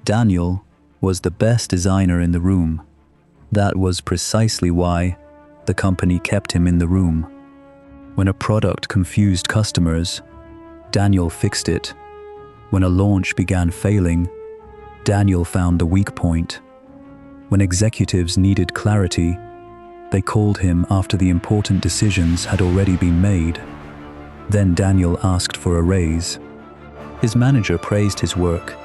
Daniel was the best designer in the room. That was precisely why the company kept him in the room. When a product confused customers, Daniel fixed it. When a launch began failing, Daniel found the weak point. When executives needed clarity, they called him after the important decisions had already been made. Then Daniel asked for a raise. His manager praised his work,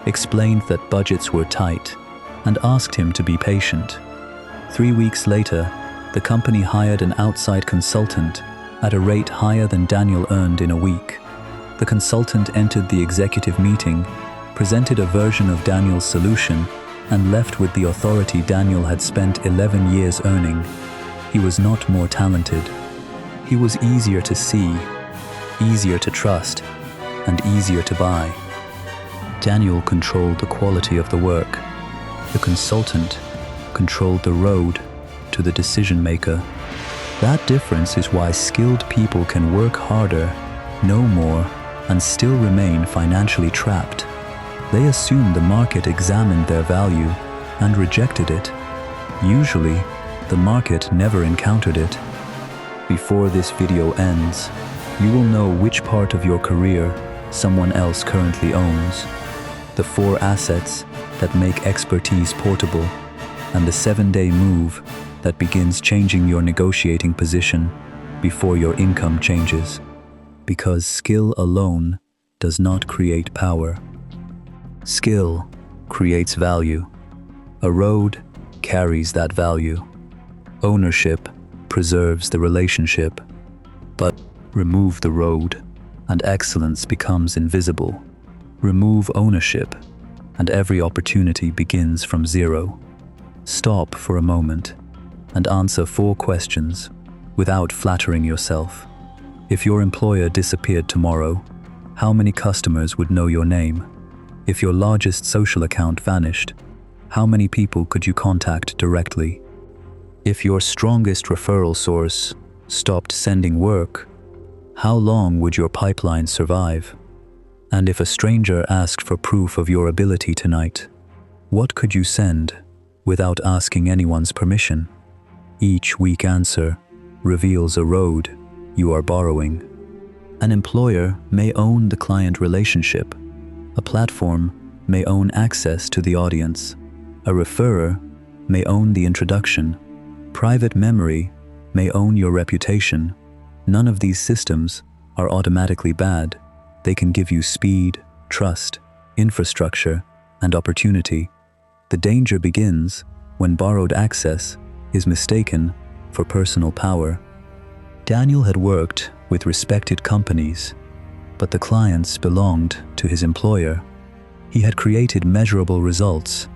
explained that budgets were tight, and asked him to be patient. 3 weeks later, the company hired an outside consultant at a rate higher than Daniel earned in a week. The consultant entered the executive meeting, presented a version of Daniel's solution, and left with the authority Daniel had spent 11 years earning. He was not more talented. He was easier to see, easier to trust, and easier to buy. Daniel controlled the quality of the work. The consultant controlled the road to the decision maker. That difference is why skilled people can work harder, know more, and still remain financially trapped. They assume the market examined their value and rejected it. Usually, the market never encountered it. Before this video ends, you will know which part of your career someone else currently owns, the 4 assets that make expertise portable, and the 7-day move that begins changing your negotiating position before your income changes. Because skill alone does not create power. Skill creates value. A road carries that value. Ownership preserves the relationship. But remove the road, and excellence becomes invisible. Remove ownership, and every opportunity begins from zero. Stop for a moment and answer 4 questions without flattering yourself. If your employer disappeared tomorrow, how many customers would know your name? If your largest social account vanished, how many people could you contact directly? If your strongest referral source stopped sending work, how long would your pipeline survive? And if a stranger asked for proof of your ability tonight, what could you send without asking anyone's permission? Each weak answer reveals a road you are borrowing. An employer may own the client relationship. A platform may own access to the audience. A referrer may own the introduction. Private memory may own your reputation. None of these systems are automatically bad. They can give you speed, trust, infrastructure, and opportunity. The danger begins when borrowed access is mistaken for personal power. Daniel had worked with respected companies, but the clients belonged to his employer. He had created measurable results,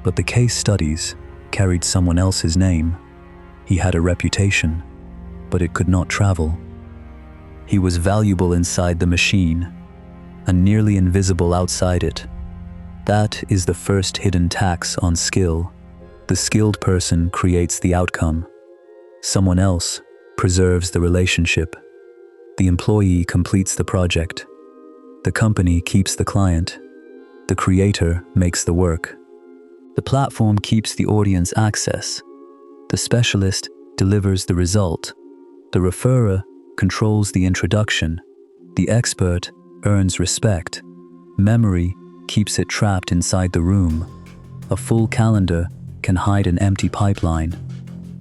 but the case studies carried someone else's name. He had a reputation, but it could not travel. He was valuable inside the machine and nearly invisible outside it. That is the first hidden tax on skill. The skilled person creates the outcome. Someone else preserves the relationship. The employee completes the project. The company keeps the client. The creator makes the work. The platform keeps the audience access. The specialist delivers the result. The referrer controls the introduction. The expert earns respect. Memory keeps it trapped inside the room. A full calendar can hide an empty pipeline.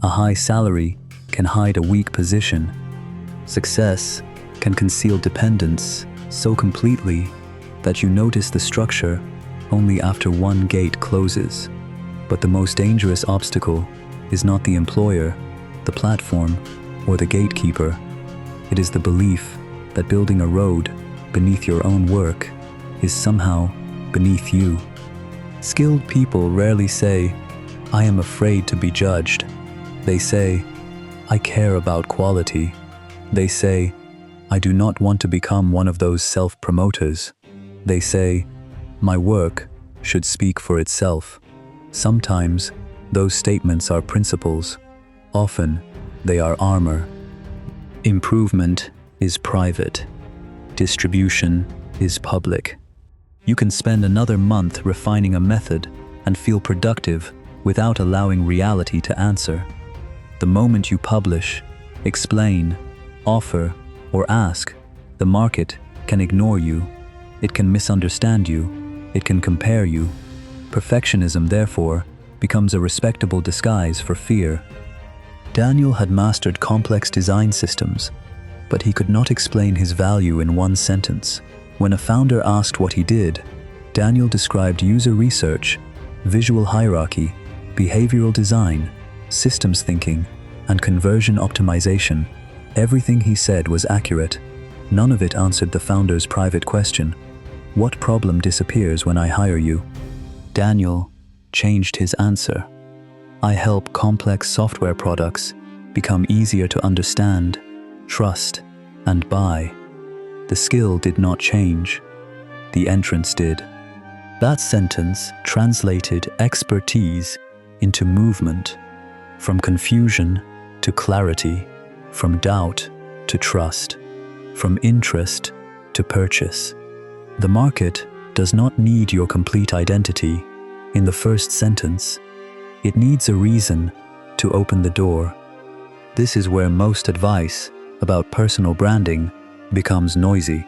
A high salary can hide a weak position. Success can conceal dependence so completely that you notice the structure only after one gate closes. But the most dangerous obstacle is not the employer, the platform, or the gatekeeper. It is the belief that building a road beneath your own work is somehow beneath you. Skilled people rarely say, "I am afraid to be judged." They say, "I care about quality." They say, "I do not want to become one of those self-promoters." They say, "My work should speak for itself." Sometimes those statements are principles. Often they are armor. Improvement is private. Distribution is public. You can spend another month refining a method and feel productive without allowing reality to answer. The moment you publish, explain, offer, or ask, the market can ignore you. It can misunderstand you. It can compare you. Perfectionism, therefore, becomes a respectable disguise for fear. Daniel had mastered complex design systems, but he could not explain his value in one sentence. When a founder asked what he did, Daniel described user research, visual hierarchy, behavioral design, systems thinking, and conversion optimization. Everything he said was accurate. None of it answered the founder's private question: what problem disappears when I hire you? Daniel changed his answer. I help complex software products become easier to understand, trust, and buy. The skill did not change. The entrance did. That sentence translated expertise into movement, from confusion to clarity, from doubt to trust, from interest to purchase. The market does not need your complete identity in the first sentence. It needs a reason to open the door. This is where most advice about personal branding becomes noisy.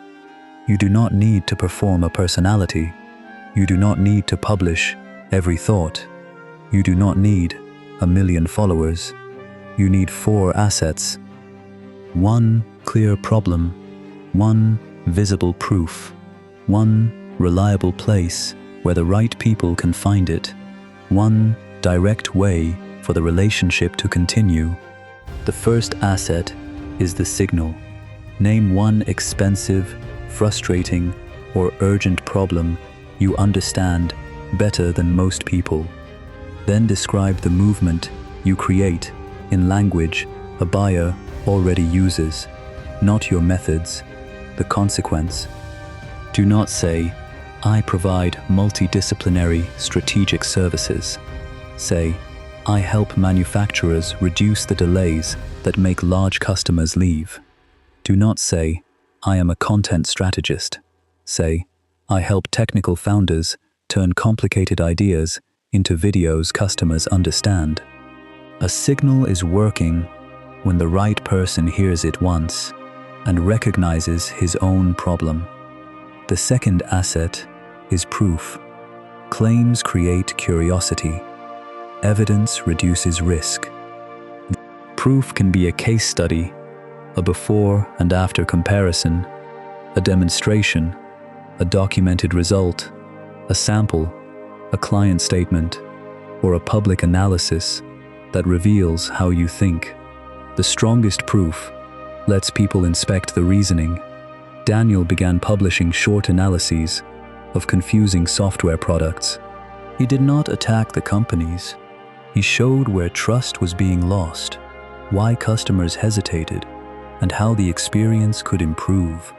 You do not need to perform a personality. You do not need to publish every thought. You do not need 1 million followers. You need 4 assets. 1 clear problem, 1 visible proof, 1 reliable place where the right people can find it, 1 direct way for the relationship to continue. The first asset is the signal. Name 1 expensive, frustrating, or urgent problem you understand better than most people. Then describe the movement you create in language a buyer already uses, not your methods, the consequence. Do not say, I provide multidisciplinary strategic services. Say, I help manufacturers reduce the delays that make large customers leave. Do not say, I am a content strategist. Say, I help technical founders turn complicated ideas into videos customers understand. A signal is working when the right person hears it once and recognizes his own problem. The second asset is proof. Claims create curiosity. Evidence reduces risk. Proof can be a case study, a before and after comparison, a demonstration, a documented result, a sample, a client statement, or a public analysis that reveals how you think. The strongest proof lets people inspect the reasoning. Daniel began publishing short analyses of confusing software products. He did not attack the companies. He showed where trust was being lost, why customers hesitated, and how the experience could improve.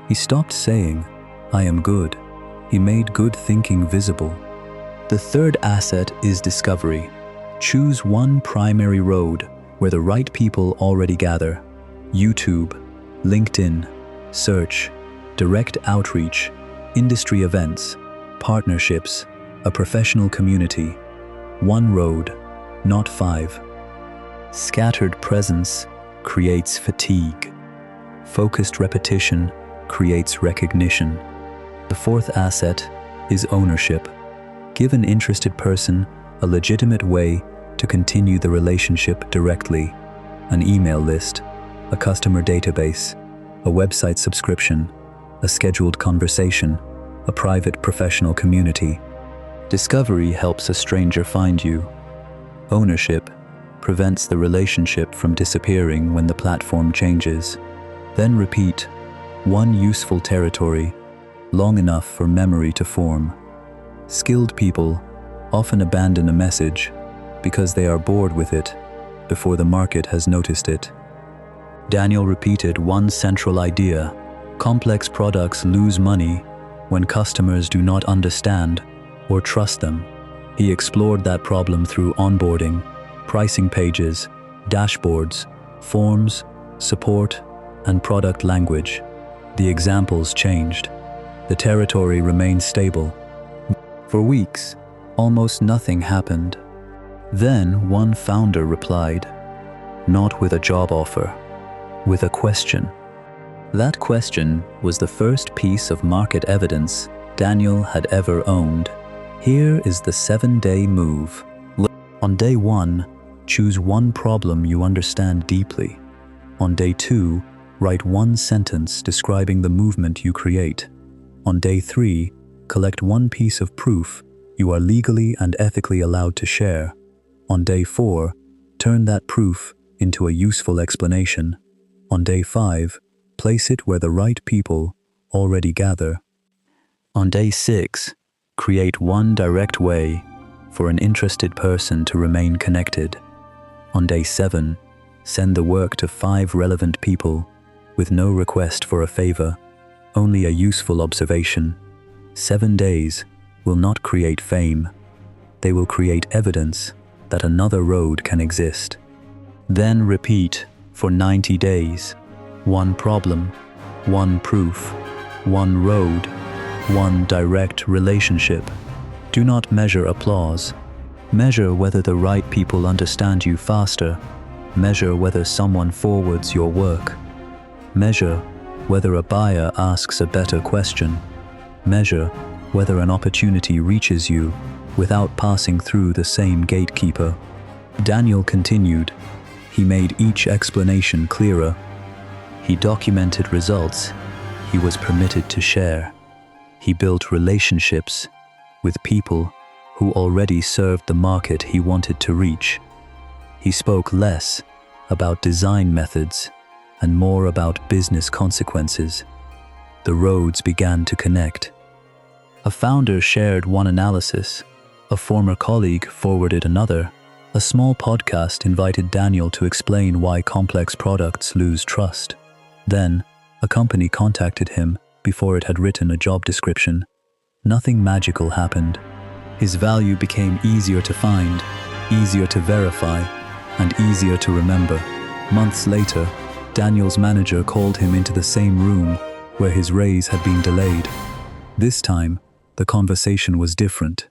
He stopped saying, I am good. He made good thinking visible. The third asset is discovery. Choose 1 primary road where the right people already gather. YouTube, LinkedIn, search, direct outreach, industry events, partnerships, a professional community. 1 road, not 5. Scattered presence creates fatigue. Focused repetition creates recognition. The fourth asset is ownership. Give an interested person a legitimate way to continue the relationship directly. An email list, a customer database, a website subscription, a scheduled conversation, a private professional community. Discovery helps a stranger find you. Ownership prevents the relationship from disappearing when the platform changes. Then repeat 1 useful territory, long enough for memory to form. Skilled people often abandon a message because they are bored with it before the market has noticed it. Daniel repeated 1 central idea. Complex products lose money when customers do not understand or trust them. He explored that problem through onboarding, pricing pages, dashboards, forms, support, and product language. The examples changed. The territory remained stable. For weeks, almost nothing happened. Then one founder replied, not with a job offer, with a question. That question was the first piece of market evidence Daniel had ever owned. Here is the 7-day move. On day 1, choose one problem you understand deeply. On day 2, write one sentence describing the movement you create. On day 3, collect one piece of proof you are legally and ethically allowed to share. On day 4, turn that proof into a useful explanation. On day 5, place it where the right people already gather. On day 6, create one direct way for an interested person to remain connected. On day 7, send the work to 5 relevant people with no request for a favor, only a useful observation. 7 days will not create fame. They will create evidence that another road can exist. Then repeat for 90 days. One problem, one proof, one road, one direct relationship. Do not measure applause. Measure whether the right people understand you faster. Measure whether someone forwards your work. Measure whether a buyer asks a better question. Measure whether an opportunity reaches you without passing through the same gatekeeper. Daniel continued. He made each explanation clearer. He documented results he was permitted to share. He built relationships with people who already served the market he wanted to reach. He spoke less about design methods and more about business consequences. The roads began to connect. A founder shared one analysis. A former colleague forwarded another. A small podcast invited Daniel to explain why complex products lose trust. Then, a company contacted him before it had written a job description. Nothing magical happened. His value became easier to find, easier to verify, and easier to remember. Months later, Daniel's manager called him into the same room where his raise had been delayed. This time, the conversation was different.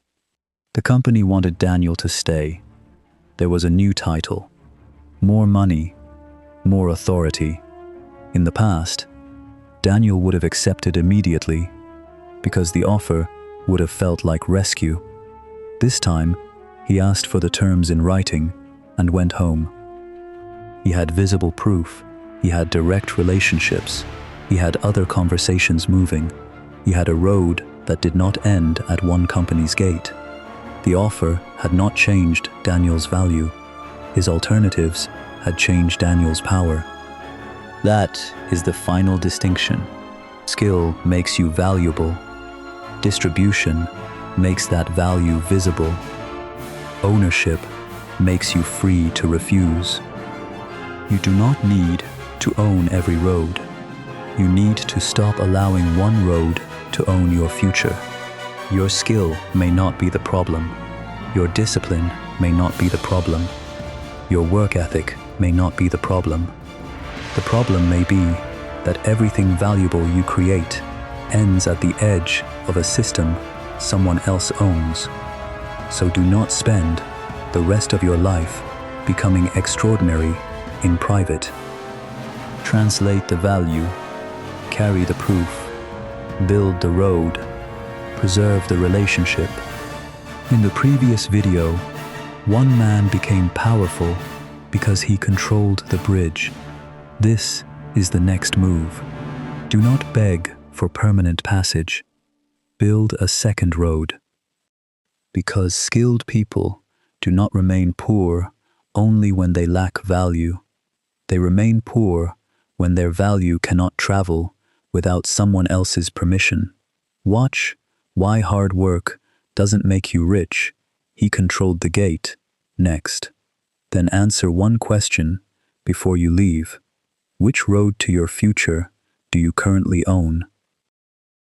The company wanted Daniel to stay. There was a new title, more money, more authority. In the past, Daniel would have accepted immediately because the offer would have felt like rescue. This time, he asked for the terms in writing and went home. He had visible proof. He had direct relationships. He had other conversations moving. He had a road that did not end at one company's gate. The offer had not changed Daniel's value. His alternatives had changed Daniel's power. That is the final distinction. Skill makes you valuable. Distribution makes that value visible. Ownership makes you free to refuse. You do not need to own every road. You need to stop allowing one road to own your future. Your skill may not be the problem. Your discipline may not be the problem. Your work ethic may not be the problem. The problem may be that everything valuable you create ends at the edge of a system someone else owns. So do not spend the rest of your life becoming extraordinary in private. Translate the value, carry the proof, build the road, preserve the relationship. In the previous video, one man became powerful because he controlled the bridge. This is the next move. Do not beg for permanent passage. Build a second road. Because skilled people do not remain poor only when they lack value. They remain poor when their value cannot travel without someone else's permission. Watch why hard work doesn't make you rich. He controlled the gate. Next. Then answer one question before you leave. Which road to your future do you currently own?